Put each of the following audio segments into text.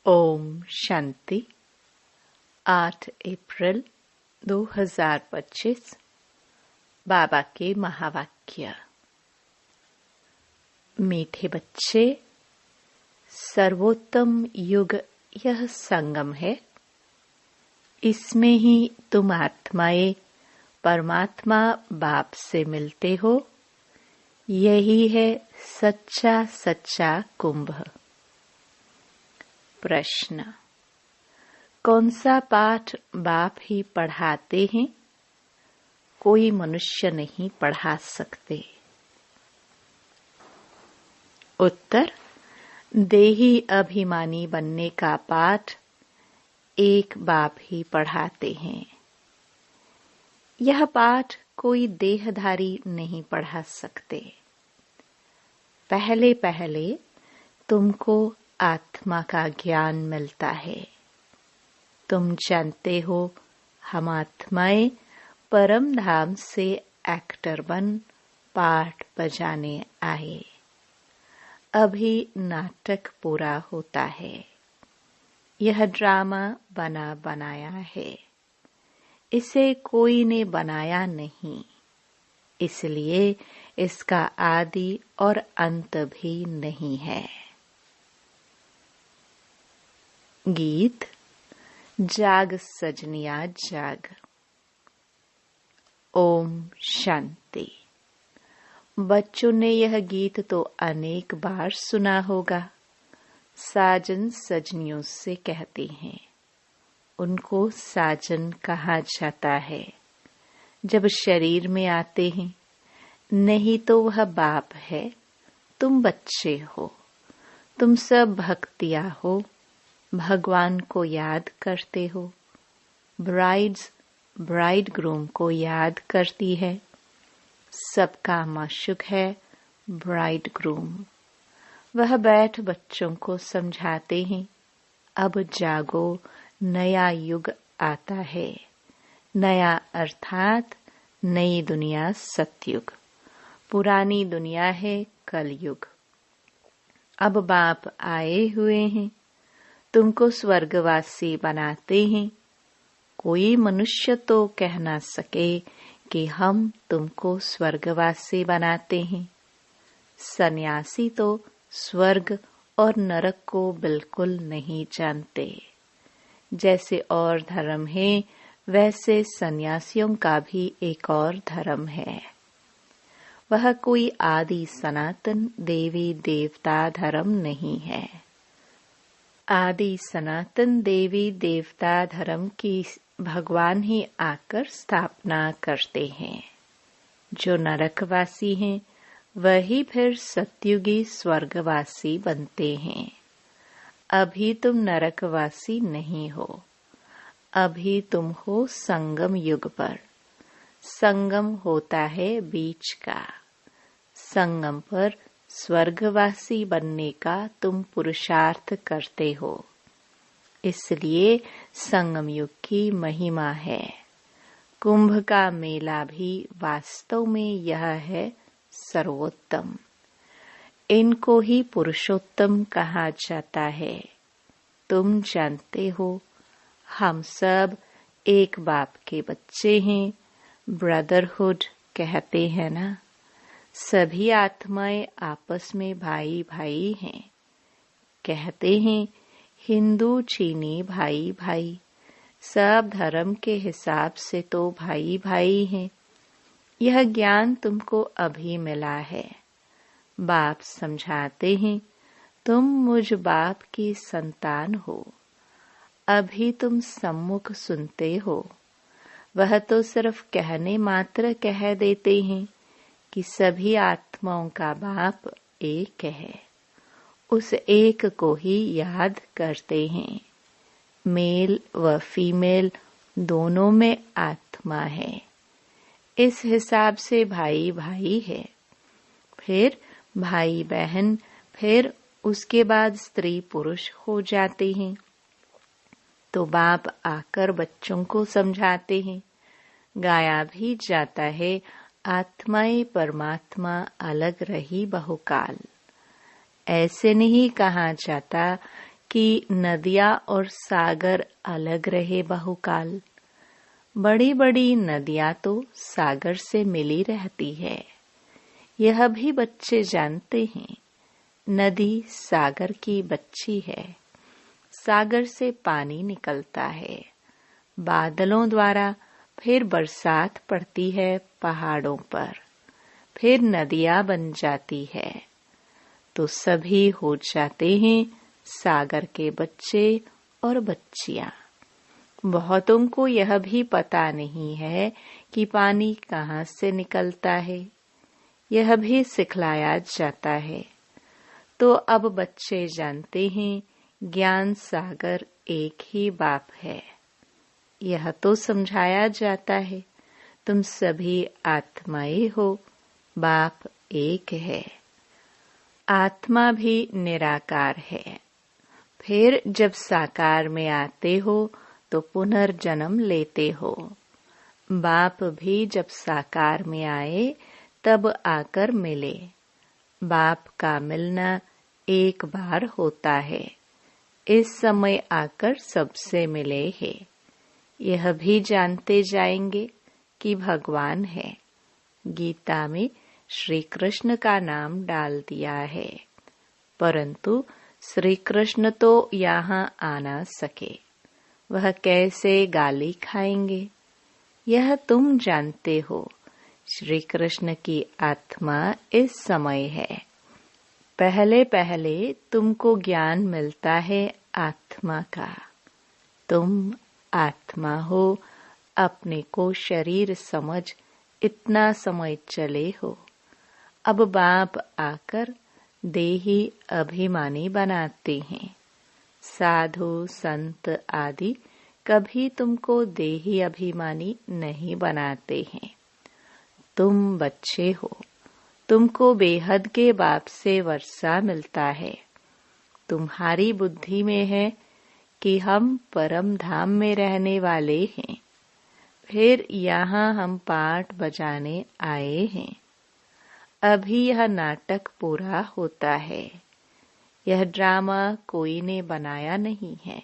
ओम शांति। 8 अप्रैल 2025। बाबा के महावाक्य। मीठे बच्चे, सर्वोत्तम युग यह संगम है। इसमें ही तुम आत्माएं परमात्मा बाप से मिलते हो। यही है सच्चा सच्चा कुंभ। प्रश्न: कौन सा पाठ बाप ही पढ़ाते हैं? कोई मनुष्य नहीं पढ़ा सकते। उत्तर: देही अभिमानी बनने का पाठ एक बाप ही पढ़ाते हैं। यह पाठ कोई देहधारी नहीं पढ़ा सकते। पहले पहले तुमको आत्मा का ज्ञान मिलता है। तुम जानते हो हम आत्माएं परम धाम से एक्टर बन पाठ बजाने आए। अभी नाटक पूरा होता है। यह ड्रामा बना बनाया है। इसे कोई ने बनाया नहीं, इसलिए इसका आदि और अंत भी नहीं है। गीत: जाग सजनिया जाग। ओम शांति। बच्चों ने यह गीत तो अनेक बार सुना होगा। साजन सजनियों से कहते हैं। उनको साजन कहा जाता है जब शरीर में आते हैं, नहीं तो वह बाप है। तुम बच्चे हो, तुम सब भक्तियां हो, भगवान को याद करते हो। ब्राइड्स ब्राइड ग्रूम को याद करती है। सबका माशूक है ब्राइड ग्रूम। वह बैठ बच्चों को समझाते हैं, अब जागो, नया युग आता है। नया अर्थात नई दुनिया सतयुग, पुरानी दुनिया है कलयुग। अब बाप आए हुए हैं, तुमको स्वर्गवासी बनाते हैं। कोई मनुष्य तो कह ना सके कि हम तुमको स्वर्गवासी बनाते हैं। सन्यासी तो स्वर्ग और नरक को बिल्कुल नहीं जानते। जैसे और धर्म है, वैसे सन्यासियों का भी एक और धर्म है। वह कोई आदि सनातन देवी देवता धर्म नहीं है। आदि सनातन देवी देवता धर्म की भगवान ही आकर स्थापना करते हैं। जो नरकवासी हैं, वही फिर सतयुगी स्वर्गवासी बनते हैं। अभी तुम नरकवासी नहीं हो। अभी तुम हो संगम युग पर। संगम होता है बीच का। संगम पर स्वर्गवासी बनने का तुम पुरुषार्थ करते हो। इसलिए संगम युग की महिमा है। कुंभ का मेला भी वास्तव में यह है सर्वोत्तम। इनको ही पुरुषोत्तम कहा जाता है। तुम जानते हो हम सब एक बाप के बच्चे हैं। ब्रदरहुड कहते हैं ना। सभी आत्माएं आपस में भाई भाई हैं। कहते हैं हिंदू चीनी भाई भाई। सब धर्म के हिसाब से तो भाई भाई हैं। यह ज्ञान तुमको अभी मिला है। बाप समझाते हैं, तुम मुझ बाप की संतान हो। अभी तुम सम्मुख सुनते हो। वह तो सिर्फ कहने मात्र कह देते हैं कि सभी आत्माओं का बाप एक है। उस एक को ही याद करते हैं। मेल व फीमेल दोनों में आत्मा है। इस हिसाब से भाई भाई है। फिर भाई बहन, फिर उसके बाद स्त्री पुरुष हो जाते हैं। तो बाप आकर बच्चों को समझाते हैं। गाया भी जाता है, आत्माएं परमात्मा अलग रही बहुकाल। ऐसे नहीं कहा जाता कि नदियाँ और सागर अलग रहे बहुकाल। बड़ी बड़ी नदियाँ तो सागर से मिली रहती है। यह भी बच्चे जानते हैं, नदी सागर की बच्ची है। सागर से पानी निकलता है बादलों द्वारा, फिर बरसात पड़ती है पहाड़ों पर, फिर नदियाँ बन जाती है, तो सभी हो जाते हैं सागर के बच्चे और बच्चियाँ। बहुतों को यह भी पता नहीं है कि पानी कहाँ से निकलता है, यह भी सिखलाया जाता है। तो अब बच्चे जानते हैं ज्ञान सागर एक ही बाप है। यह तो समझाया जाता है तुम सभी आत्माएं हो, बाप एक है। आत्मा भी निराकार है। फिर जब साकार में आते हो तो पुनर्जन्म लेते हो। बाप भी जब साकार में आए तब आकर मिले। बाप का मिलना एक बार होता है, इस समय आकर सबसे मिले हैं। यह भी जानते जाएंगे कि भगवान है। गीता में श्री कृष्ण का नाम डाल दिया है, परंतु श्री कृष्ण तो यहाँ आ ना सके। वह कैसे गाली खाएंगे, यह तुम जानते हो। श्री कृष्ण की आत्मा इस समय है। पहले पहले तुमको ज्ञान मिलता है आत्मा का। तुम आत्मा हो, अपने को शरीर समझ इतना समय चले हो। अब बाप आकर देही अभिमानी बनाते हैं। साधु संत आदि कभी तुमको देही अभिमानी नहीं बनाते हैं। तुम बच्चे हो, तुमको बेहद के बाप से वर्षा मिलता है। तुम्हारी बुद्धि में है कि हम परम धाम में रहने वाले हैं। फिर यहाँ हम पाठ बजाने आए हैं। अभी यह नाटक पूरा होता है। यह ड्रामा कोई ने बनाया नहीं है,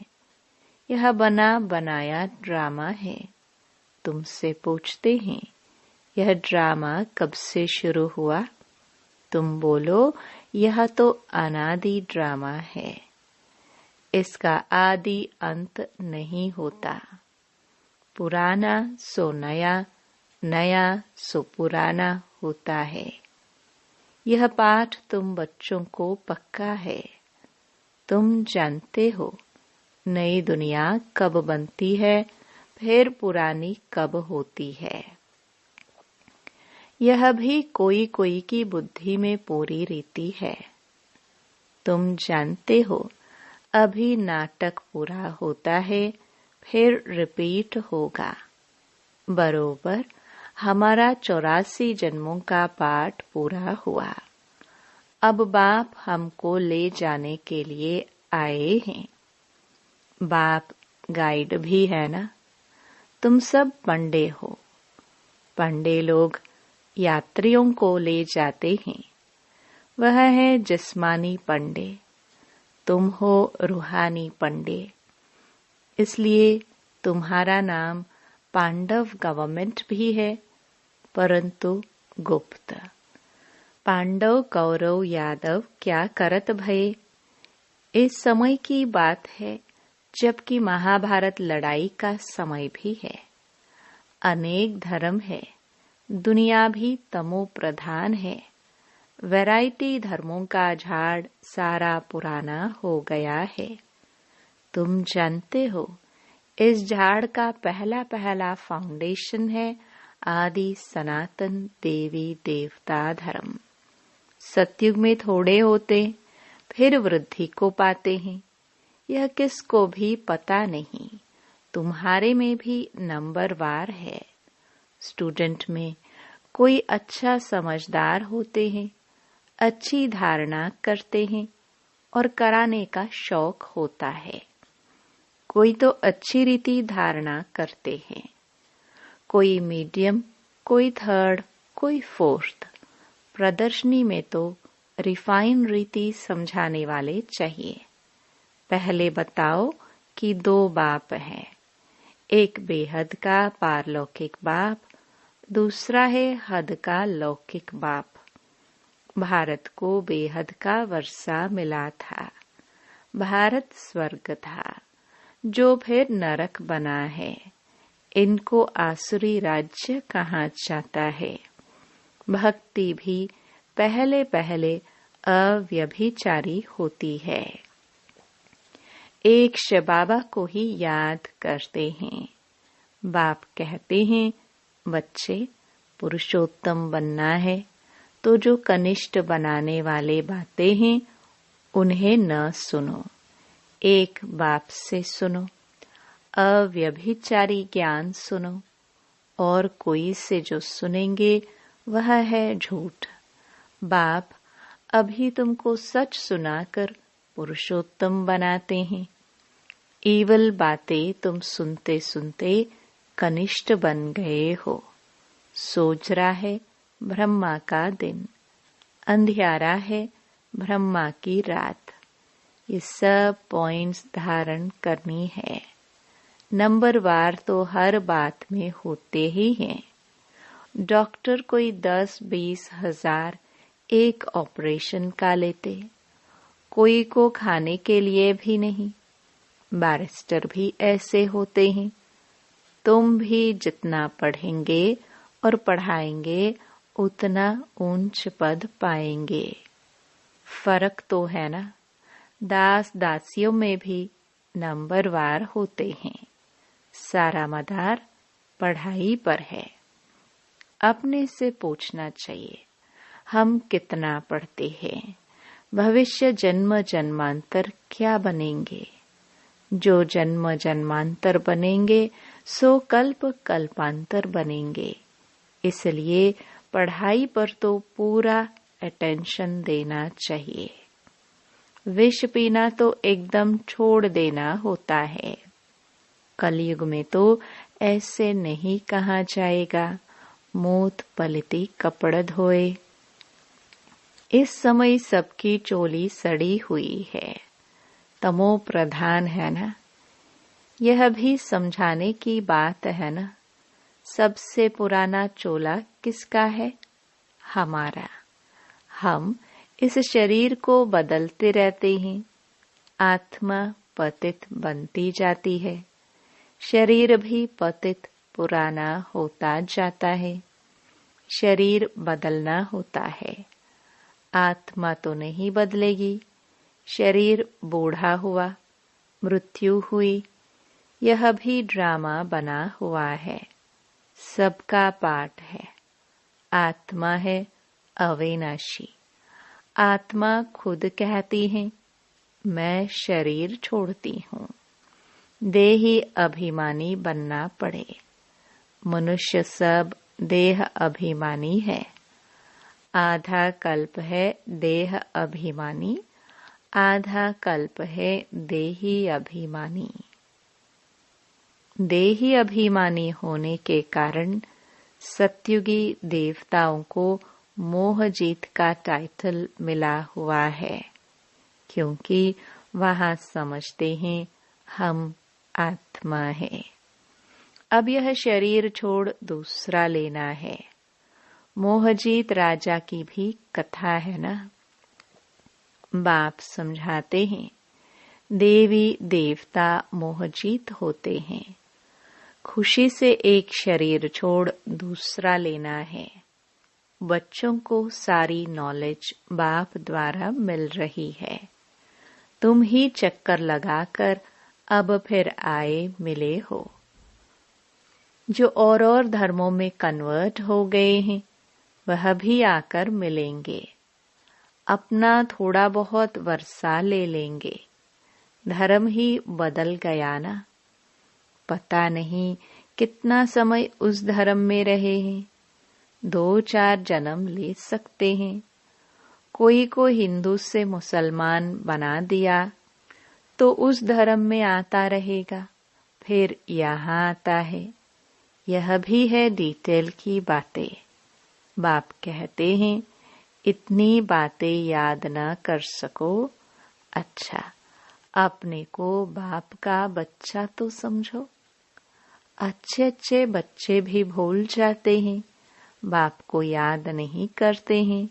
यह बना बनाया ड्रामा है। तुमसे पूछते हैं यह ड्रामा कब से शुरू हुआ? तुम बोलो यह तो अनादि ड्रामा है, इसका आदि अंत नहीं होता। पुराना सो नया, नया सो पुराना होता है। यह पाठ तुम बच्चों को पक्का है। तुम जानते हो नई दुनिया कब बनती है, फिर पुरानी कब होती है। यह भी कोई कोई की बुद्धि में पूरी रीति है। तुम जानते हो अभी नाटक पूरा होता है, फिर रिपीट होगा। बरोबर हमारा 84 जन्मों का पाठ पूरा हुआ। अब बाप हमको ले जाने के लिए आए हैं। बाप गाइड भी है ना। तुम सब पंडे हो। पंडे लोग यात्रियों को ले जाते हैं। वह है जिस्मानी पंडे, तुम हो रूहानी पंडे। इसलिए तुम्हारा नाम पांडव गवर्नमेंट भी है, परंतु गुप्त। पांडव कौरव यादव क्या करत भये? इस समय की बात है जबकि महाभारत लड़ाई का समय भी है। अनेक धर्म है, दुनिया भी तमो प्रधान है। वैरायटी धर्मों का झाड़ सारा पुराना हो गया है। तुम जानते हो इस झाड़ का पहला पहला फाउंडेशन है आदि सनातन देवी देवता धर्म। सतयुग में थोड़े होते, फिर वृद्धि को पाते हैं। यह किसको भी पता नहीं। तुम्हारे में भी नंबरवार है। स्टूडेंट में कोई अच्छा समझदार होते हैं, अच्छी धारणा करते हैं और कराने का शौक होता है। कोई तो अच्छी रीति धारणा करते हैं, कोई मीडियम, कोई थर्ड, कोई फोर्थ। प्रदर्शनी में तो रिफाइन रीति समझाने वाले चाहिए। पहले बताओ कि 2 बाप हैं। एक बेहद का पारलौकिक बाप, दूसरा है हद का लौकिक बाप। भारत को बेहद का वर्षा मिला था। भारत स्वर्ग था, जो फिर नरक बना है। इनको आसुरी राज्य कहा जाता है। भक्ति भी पहले पहले अव्यभिचारी होती है। एक शिव बाबा को ही याद करते हैं। बाप कहते हैं, बच्चे पुरुषोत्तम बनना है तो जो कनिष्ठ बनाने वाले बातें हैं उन्हें न सुनो, एक बाप से सुनो। अव्यभिचारी ज्ञान सुनो, और कोई से जो सुनेंगे वह है झूठ। बाप अभी तुमको सच सुनाकर पुरुषोत्तम बनाते हैं। ईवल बातें तुम सुनते सुनते कनिष्ठ बन गए हो। सोजरा है ब्रह्मा का दिन, अंधियारा है ब्रह्मा की रात। ये सब पॉइंट्स धारण करनी है। नंबरवार तो हर बात में होते ही हैं। डॉक्टर कोई 10-20 हजार एक ऑपरेशन का लेते, कोई को खाने के लिए भी नहीं। बैरिस्टर भी ऐसे होते हैं। तुम भी जितना पढ़ेंगे और पढ़ाएंगे उतना ऊंच पद पाएंगे। फर्क तो है ना। दास दासियों में भी नंबरवार होते हैं। सारा मदार पढ़ाई पर है। अपने से पूछना चाहिए, हम कितना पढ़ते हैं? भविष्य जन्म जन्मांतर क्या बनेंगे? जो जन्म जन्मांतर बनेंगे सो कल्प कल्पांतर बनेंगे। इसलिए पढ़ाई पर तो पूरा अटेंशन देना चाहिए। विष पीना तो एकदम छोड़ देना होता है। कलयुग में तो ऐसे नहीं कहा जाएगा, मूत पलती कपड़ धोए। इस समय सबकी चोली सड़ी हुई है, तमो प्रधान है ना। यह भी समझाने की बात है ना। सबसे पुराना चोला किसका है? हमारा। हम इस शरीर को बदलते रहते हैं। आत्मा पतित बनती जाती है, शरीर भी पतित पुराना होता जाता है। शरीर बदलना होता है, आत्मा तो नहीं बदलेगी। शरीर बूढ़ा हुआ, मृत्यु हुई, यह भी ड्रामा बना हुआ है। सबका पाठ है। आत्मा है अविनाशी। आत्मा खुद कहती है, मैं शरीर छोड़ती हूँ। देही अभिमानी बनना पड़े। मनुष्य सब देह अभिमानी है। आधा कल्प है देह अभिमानी, आधा कल्प है देही अभिमानी। देही अभिमानी होने के कारण सत्युगी देवताओं को मोहजीत का टाइटल मिला हुआ है, क्योंकि वहां समझते हैं हम आत्मा है। अब यह शरीर छोड़ दूसरा लेना है। मोहजीत राजा की भी कथा है ना। बाप समझाते हैं, देवी देवता मोहजीत होते हैं। खुशी से एक शरीर छोड़ दूसरा लेना है। बच्चों को सारी नॉलेज बाप द्वारा मिल रही है। तुम ही चक्कर लगाकर अब फिर आए मिले हो। जो और धर्मों में कन्वर्ट हो गए हैं वह भी आकर मिलेंगे। अपना थोड़ा बहुत वर्षा ले लेंगे। धर्म ही बदल गया ना। पता नहीं कितना समय उस धर्म में रहे हैं। 2-4 जन्म ले सकते हैं। कोई को हिंदू से मुसलमान बना दिया तो उस धर्म में आता रहेगा, फिर यहाँ आता है। यह भी है डिटेल की बातें। बाप कहते हैं, इतनी बातें याद न कर सको, अच्छा अपने को बाप का बच्चा तो समझो। अच्छे अच्छे बच्चे भी भूल जाते हैं, बाप को याद नहीं करते हैं।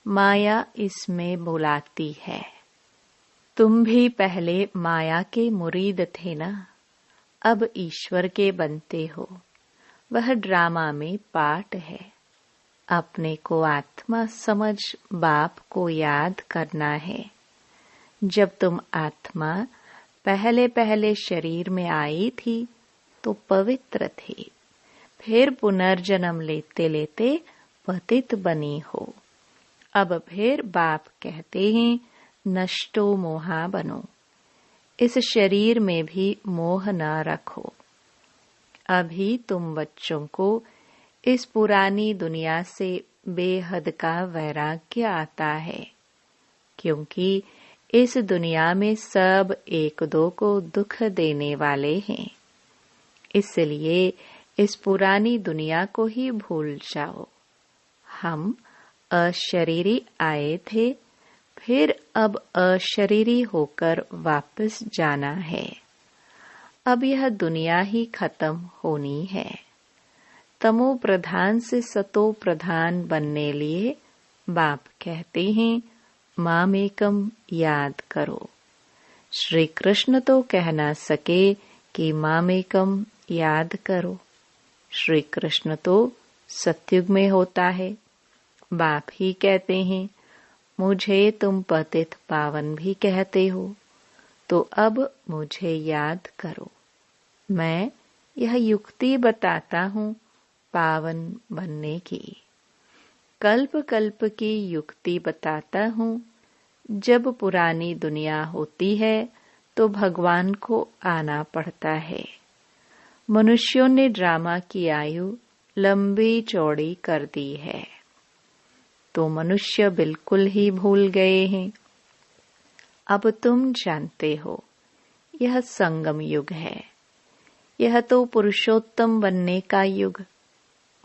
माया इसमें बुलाती है। तुम भी पहले माया के मुरीद थे ना, अब ईश्वर के बनते हो। वह ड्रामा में पार्ट है। अपने को आत्मा समझ बाप को याद करना है। जब तुम आत्मा पहले पहले शरीर में आई थी तो पवित्र थी, फिर पुनर्जन्म लेते लेते पतित बनी हो। अब फिर बाप कहते हैं नष्टो मोहा बनो। इस शरीर में भी मोह न रखो। अभी तुम बच्चों को इस पुरानी दुनिया से बेहद का वैराग्य आता है, क्योंकि इस दुनिया में सब एक दो को दुख देने वाले हैं। इसलिए इस पुरानी दुनिया को ही भूल जाओ। हम अशरीरी आए थे, फिर अब अशरीरी होकर वापस जाना है। अब यह दुनिया ही खत्म होनी है। तमो प्रधान से सतो प्रधान बनने लिए बाप कहते हैं मामेकम याद करो। श्री कृष्ण तो कह ना सके कि मामेकम याद करो। श्री कृष्ण तो सतयुग में होता है। बाप ही कहते हैं मुझे तुम पतित पावन भी कहते हो, तो अब मुझे याद करो। मैं यह युक्ति बताता हूँ पावन बनने की। कल्प कल्प की युक्ति बताता हूँ। जब पुरानी दुनिया होती है तो भगवान को आना पड़ता है। मनुष्यों ने ड्रामा की आयु लंबी चौड़ी कर दी है, तो मनुष्य बिल्कुल ही भूल गए हैं। अब तुम जानते हो यह संगम युग है। यह तो पुरुषोत्तम बनने का युग।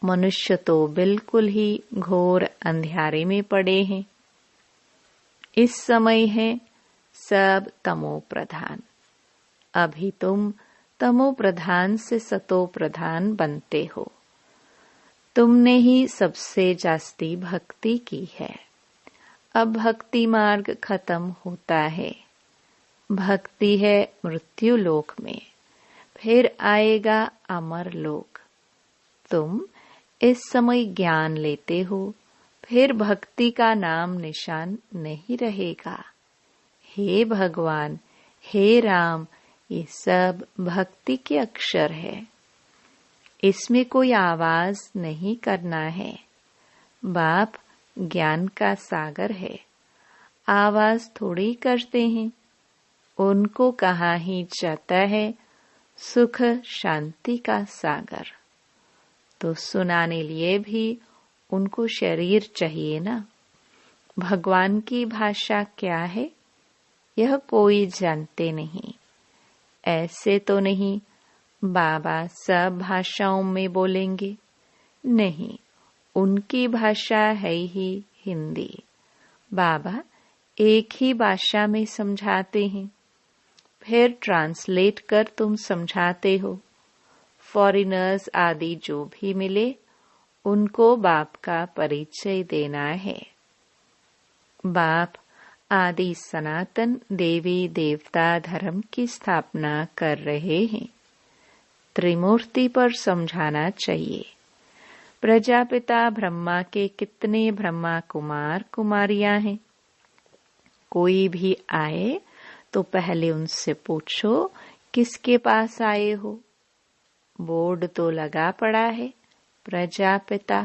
मनुष्य तो बिल्कुल ही घोर अंधियारे में पड़े हैं। इस समय है सब तमो प्रधान। अभी तुम तमो प्रधान से सतो प्रधान बनते हो। तुमने ही सबसे जास्ती भक्ति की है। अब भक्ति मार्ग खत्म होता है। भक्ति है मृत्यु लोक में, फिर आएगा अमर लोक। तुम इस समय ज्ञान लेते हो, फिर भक्ति का नाम निशान नहीं रहेगा। हे भगवान, हे राम, ये सब भक्ति के अक्षर है। इसमें कोई आवाज नहीं करना है। बाप ज्ञान का सागर है, आवाज थोड़ी करते हैं। उनको कहा ही जाता है सुख शांति का सागर। तो सुनाने लिए भी उनको शरीर चाहिए ना। भगवान की भाषा क्या है यह कोई जानते नहीं। ऐसे तो नहीं बाबा सब भाषाओं में बोलेंगे, नहीं, उनकी भाषा है ही हिंदी। बाबा एक ही भाषा में समझाते हैं, फिर ट्रांसलेट कर तुम समझाते हो। फॉरेनर्स आदि जो भी मिले उनको बाप का परिचय देना है। बाप आदि सनातन देवी देवता धर्म की स्थापना कर रहे हैं। त्रिमूर्ति पर समझाना चाहिए। प्रजापिता ब्रह्मा के कितने ब्रह्मा कुमार कुमारियां हैं। कोई भी आए तो पहले उनसे पूछो किसके पास आए हो। बोर्ड तो लगा पड़ा है प्रजापिता,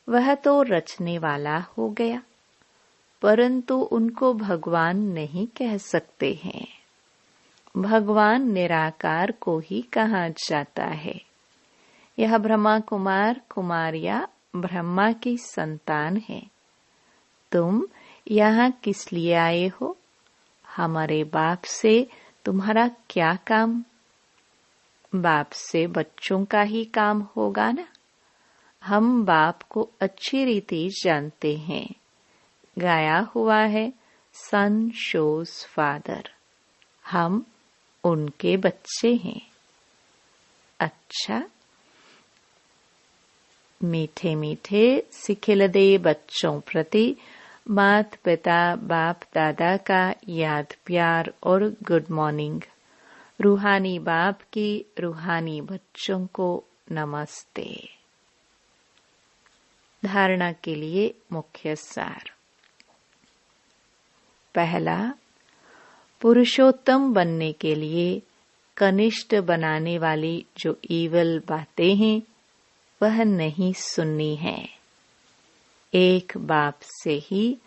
वह तो रचने वाला हो गया, परंतु उनको भगवान नहीं कह सकते हैं। भगवान निराकार को ही कहा जाता है। यह ब्रह्मा कुमार कुमारियां ब्रह्मा की संतान है। तुम यहाँ किस लिए आए हो? हमारे बाप से तुम्हारा क्या काम? बाप से बच्चों का ही काम होगा ना। हम बाप को अच्छी रीति जानते हैं। गाया हुआ है सन शोज फादर। हम उनके बच्चे हैं। अच्छा, मीठे मीठे सिखिलदे बच्चों प्रति माता पिता बाप दादा का याद प्यार और गुड मॉर्निंग। रूहानी बाप की रूहानी बच्चों को नमस्ते। धारणा के लिए मुख्य सार। पहला, पुरुषोत्तम बनने के लिए कनिष्ठ बनाने वाली जो ईवल बातें हैं वह नहीं सुननी है। एक बाप से ही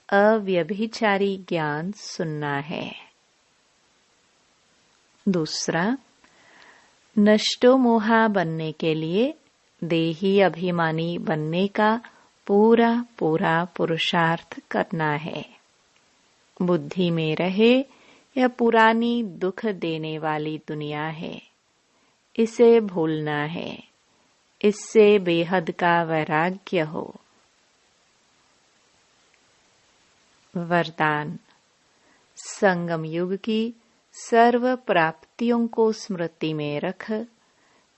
अव्यभिचारी ज्ञान सुनना है। दूसरा, नष्टो मोहा बनने के लिए देही अभिमानी बनने का पूरा पूरा पुरुषार्थ करना है। बुद्धि में रहे यह पुरानी दुख देने वाली दुनिया है, इसे भूलना है। इससे बेहद का वैराग्य हो। वरदान। संगम युग की सर्व प्राप्तियों को स्मृति में रख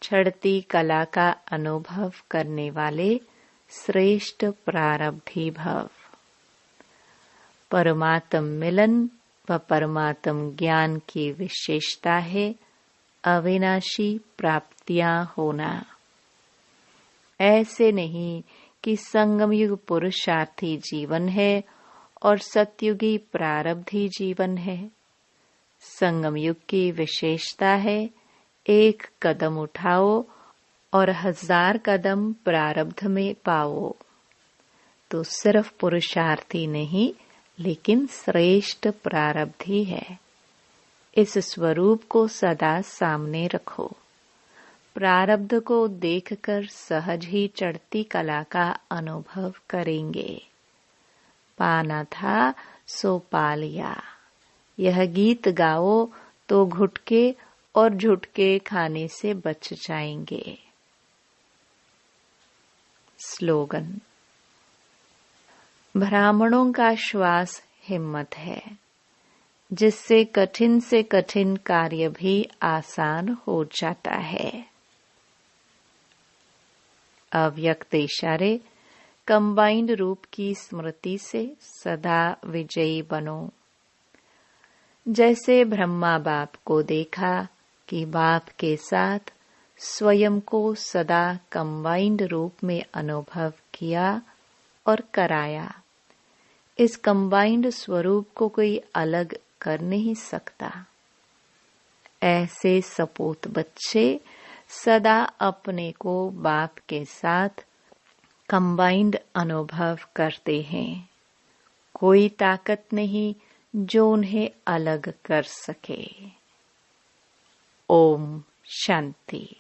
चढ़ती कला का अनुभव करने वाले श्रेष्ठ प्रारब्धी भव। परमात्म मिलन व परमात्म ज्ञान की विशेषता है अविनाशी प्राप्तियां होना। ऐसे नहीं कि संगम युग पुरुषार्थी जीवन है और सतयुगी प्रारब्धी जीवन है। संगम युग की विशेषता है एक कदम उठाओ और 1000 कदम प्रारब्ध में पाओ। तो सिर्फ पुरुषार्थी नहीं लेकिन श्रेष्ठ प्रारब्धी है। इस स्वरूप को सदा सामने रखो। प्रारब्ध को देखकर सहज ही चढ़ती कला का अनुभव करेंगे। पाना था सो पा लिया। यह गीत गाओ तो घुटके और झुटके खाने से बच जाएंगे। स्लोगन। ब्राह्मणों का श्वास हिम्मत है, जिससे कठिन से कठिन कार्य भी आसान हो जाता है। अव्यक्त इशारे कंबाइंड रूप की स्मृति से सदा विजयी बनो। जैसे ब्रह्मा बाप को देखा कि बाप के साथ स्वयं को सदा कंबाइंड रूप में अनुभव किया और कराया। इस कंबाइंड स्वरूप को कोई अलग कर नहीं सकता। ऐसे सपूत बच्चे सदा अपने को बाप के साथ कंबाइंड अनुभव करते हैं। कोई ताकत नहीं जो उन्हें अलग कर सके। ओम शांति।